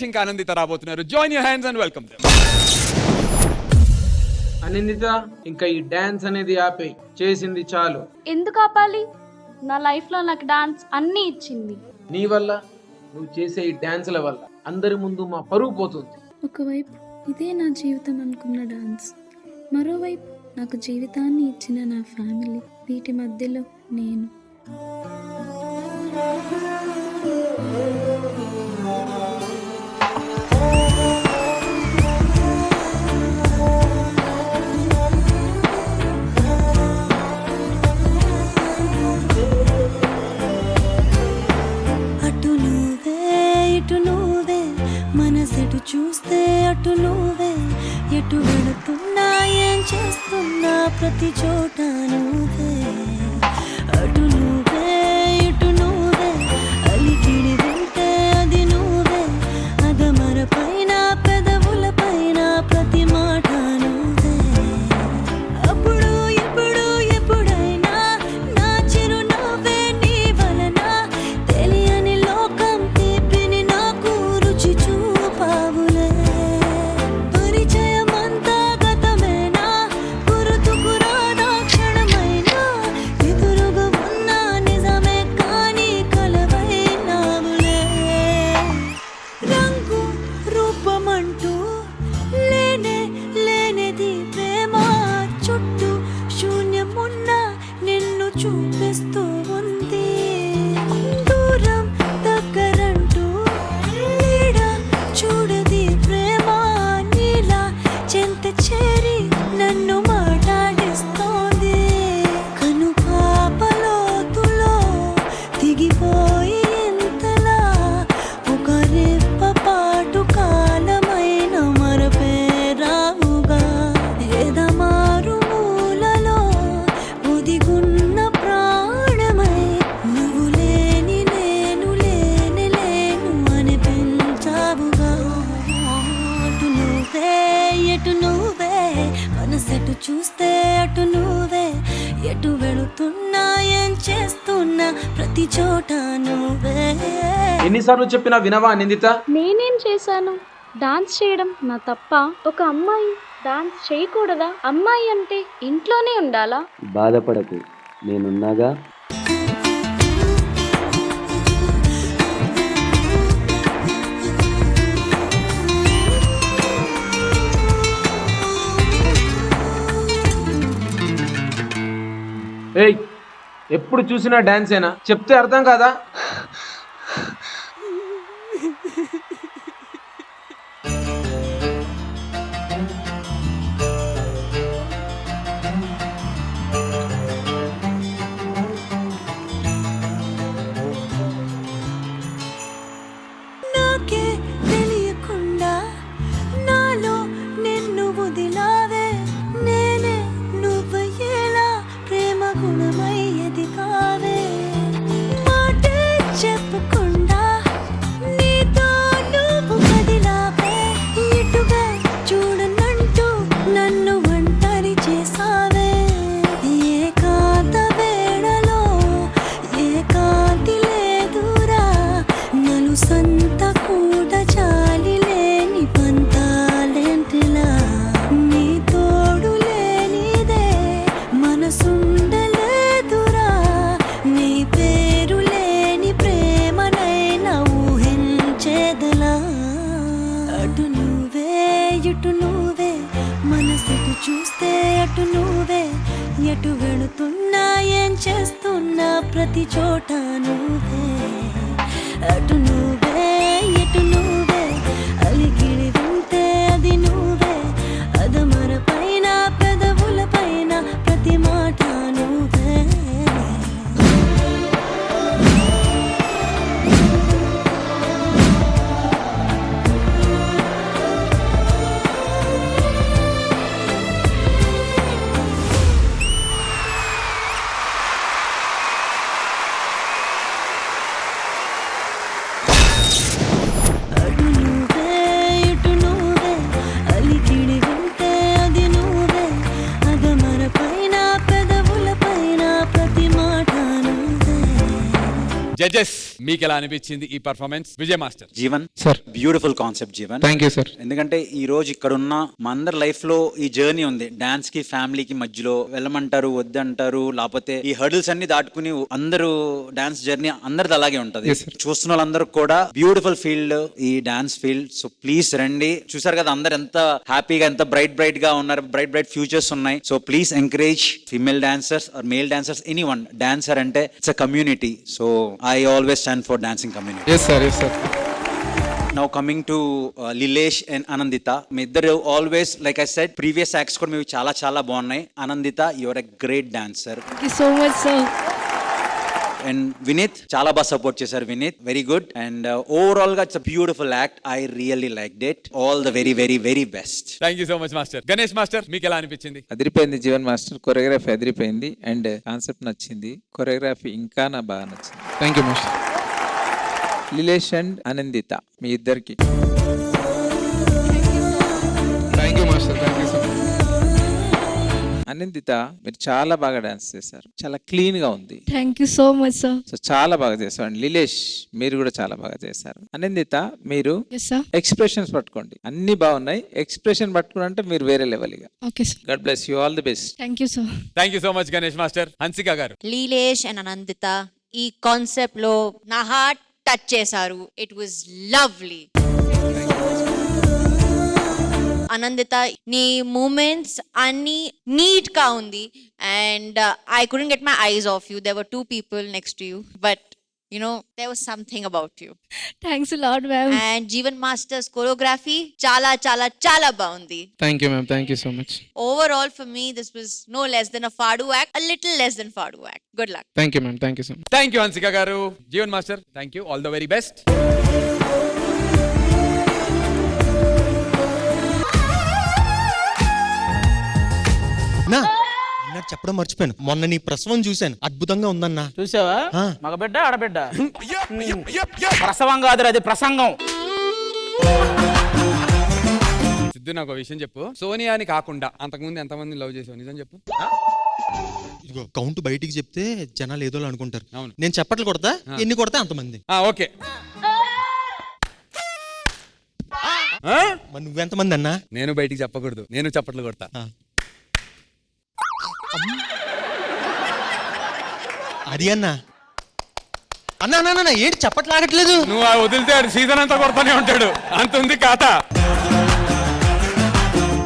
ఇంకా ఆనందిత రాబోతున్నారు. Join your hands and welcome them. Anindita, ఇంకా ఈ డాన్స్ అనేది ఆపే, చేసింది చాలు. ఎందుకు ఆపాలి? నా లైఫ్లో నాకు డాన్స్ అన్నీ ఇచ్చింది. నీ వల్ల, నువ్వు చేసే ఈ డాన్స్ల వల్ల అందరి ముందు మా పరువు పోతుంది. ఒకవైపు ఇదే నా జీవితం అనుకున్న డాన్స్, మరోవైపు నాకు జీవితాన్ని ఇచ్చిన నా ఫ్యామిలీ, వీటి మధ్యలో నేను. అటు నువ్వే ఇటు నువ్వే, మనసెటు చూస్తే అటు నువ్వే, ఎటు వెళుతున్నా ఏం చేస్తున్నా ప్రతి చోట నువ్వే. అటు నువ్వే ఇటు నువ్వే, అలికిడి వింటే అది నువ్వే, అదమర పైన పెదవుల పైన ప్రతి మాట నువ్వే. అప్పుడు ఎప్పుడు ఎప్పుడైనా నా చిరునవ్వే నీ వలన, తెలియని లోకం తీపిని నాకు రుచి చూపావులే. పరిచయమంతా గతమేనా, గుర్తుకు రాదా క్షణమైనా, ఎదురుగా ఉన్న నిజమే కానీ కలవైనావులే. రంగు రూపమంటూ లేనే లేనిది ప్రేమ, చుట్టూ శూన్యమున్న నిన్ను చూపిస్తూ ఉంది. దూరం దగ్గరంటూ నీడ చూడది ప్రేమ, నీలా చెంత చేరి నన్ను మాట్లాడిస్తోంది. కను పాపలోతులో దిగిపోయి ఇంతలా, ఒక రెప్ప పాటు కాలమైన మరపే రావుగా. ఎదమారు మూలలో ఒదిగున్న ప్రాణమై, నువ్వు లేని నేను లేని లేను అనిపించావుగా. అటు నువ్వే ఎటు నువ్వే, మనసెటు చూస్తే అటు నువ్వే, ఎటు వెళుతున్నా ఏం చేస్తున్నా ప్రతి చోట నువ్వే. ఎన్నిసార్లు చెప్పినా వినవా నిందిత? నేనేం చేశాను? డాన్స్ చేయడం నా తప్ప? ఒక అమ్మాయి డాన్స్ చేయకూడదా? అమ్మాయి అంటే ఇంట్లోనే ఉండాలా? బాధపడకు, నేనున్నాగా. ఏయ్, ఎప్పుడు చూసినా డాన్సేనా? చెప్తే అర్థం కాదా? నాకే తెలియకుండా నాలో నిన్ను వదిలావే, నేనే నువ్వయ్యేలా ప్రేమ గుణమయ్యేది కావే. మాటే చెప్పకుండా నీతో నువ్వు కదిలావే, ఇటుగా చూడనంటూ నన్ను ఒంటరి చేసావే. ఏకాంత వేళలో ఏకాంతి లేదురా, నలుసంత కూడా చాలి లేని పంతాలేంటిలా. నీ తోడు లేనిదే మనసుండలేదురా, నీ పేరు లేని ప్రేమనైనా ఊహించేదలా. అటు నువ్వే ఇటు నువ్వే, మనసెటు చూస్తే అటు నువ్వే, ఎటు వెళుతున్నా ఏం చేస్తున్నా ప్రతి చోట నువ్వే. అటు నువ్వే ఎటు నువ్వే, అలికిడి వింటే అది నువ్వే, అదమర పైన పెదవుల పైన ప్రతి మాట నువ్వే. Judges, మీకు ఎలా అనిపించింది ఈ performance? Vijay master. Jeevan sir beautiful concept Jeevan. Thank you sir. ఎందుకంటే ఈ రోజు ఇక్కడ ఉన్న మా అందరి లైఫ్ లో ఈ జర్నీ ఉంది. డాన్స్ కి ఫ్యామిలీకి మధ్యలో వెళ్ళమంటారు, వద్దంటారు, లేకపోతే ఈ హర్డిల్స్ అన్ని దాటుకుని అందరూ డాన్స్ జర్నీ అందరిది అలాగే ఉంటది. Yes, sir. చూస్తున్న వాళ్ళందరూ కూడా బ్యూటిఫుల్ ఫీల్డ్ ఈ డాన్స్ ఫీల్డ్. సో ప్లీజ్ రండి. చూసారు కదా అందరు ఎంత హ్యాపీగా, ఎంత బ్రైట్ గా ఉన్నారు. బ్రైట్ ఫ్యూచర్స్ ఉన్నాయి. So please encourage female dancers or male dancers, anyone. Dancer అంటే it's a community. So I always stand for dancing community. Yes sir, yes sir. Now coming to Lilesh and Anandita, మీ ఇద్దరు always like I said previous acts కూడా మీకు చాలా బాగున్నాయి. Anandita, you are a great dancer. Thank you so much sir. And Vinith, చాలా బాగా support చేశారు. Vinith, very good. And overall గా it's a beautiful act. I really liked it. All the very best. Thank you so much master. Ganesh master, మీకు ఎలా అనిపించింది? అదిరిపోయింది Jeevan master. Choreography అదిరిపోయింది and concept నచ్చింది. కొరియోగ్రఫీ ఇంకా నా బాగా నచ్చింది. Thank you master. Lilesh and Anandita మీ ఇద్దరికి thank you master. Thank you so much. Anandita, మీరు చాలా బాగా డాన్స్ చేశారు. చాలా క్లీన్ గా ఉంది. Thank you so much sir. So చాలా బాగా చేశారు. అండ్ లిలేష్, మీరు కూడా చాలా బాగా చేశారు. ఆనందిత, మీరు ఎస్ సార్. ఎక్స్ప్రెషన్స్ పట్టుకోండి. అన్ని బాగున్నాయి. ఎక్స్ప్రెషన్ పట్టుకుని అంటే మీరు వేరే లెవెల్ ఇక. Okay sir. God bless you. All the best. Thank you sir. Thank you so much Ganesh master. Hansika గారు. లీలేష్ అండ్ అనందిత ఈ కాన్సెప్ట్ లో నా హార్ట్ టచ్ చేశారు. It was lovely. అనందిత, నీ మూమెంట్స్ అన్ని నీట్ గా ఉంది. And I couldn't get my eyes off you. There were 2 people next to you, but you know there was something about you. Thanks lot ma'am. And Jeevan masters choreography చాలా బాగుంది. Thank you ma'am. Thank you so much. Overall for me this was no less than a Fadu act, a little less than Fadu act. Good luck. Thank you ma'am. Thank you so much. Thank you Hansika గారు. Jeevan master, thank you. All the very best. నాకు చెప్పడం మర్చిపోయాను. మొన్న నీ ప్రసవం చూశాను, అద్భుతంగా ఉందన్నా. చూసావా? ఆ. మగబిడ్డ ఆడబిడ్డ? ప్రసవం కాదు, అది ప్రసంగం. సిద్ధు, నాకు ఒక విషయం చెప్పు. సోనియాని కాకుండా అంతకుముందు ఎంతమంది లవ్ చేసావు? నిజం చెప్పు. ఇదిగో కౌంట్ బయటికి చెప్తే జనాలు ఏదో అనుకుంటారు. అవును. నేను చప్పట్లు కొడతా, ఎన్ని కొడతా అంతమంది. ఓకే. మరి నువ్వెంతమంది అన్నా? నేను బయటికి చెప్పకూడదు, నేను చప్పట్లు కొడతా. అది అన్నా. అన్నా ఏంటి చప్పట్లు ఆగట్లేదు? నువ్వు వదిలితే సీజన్ అంతా కొడతానే ఉంటాడు. అంత ఉంది ఖాతా.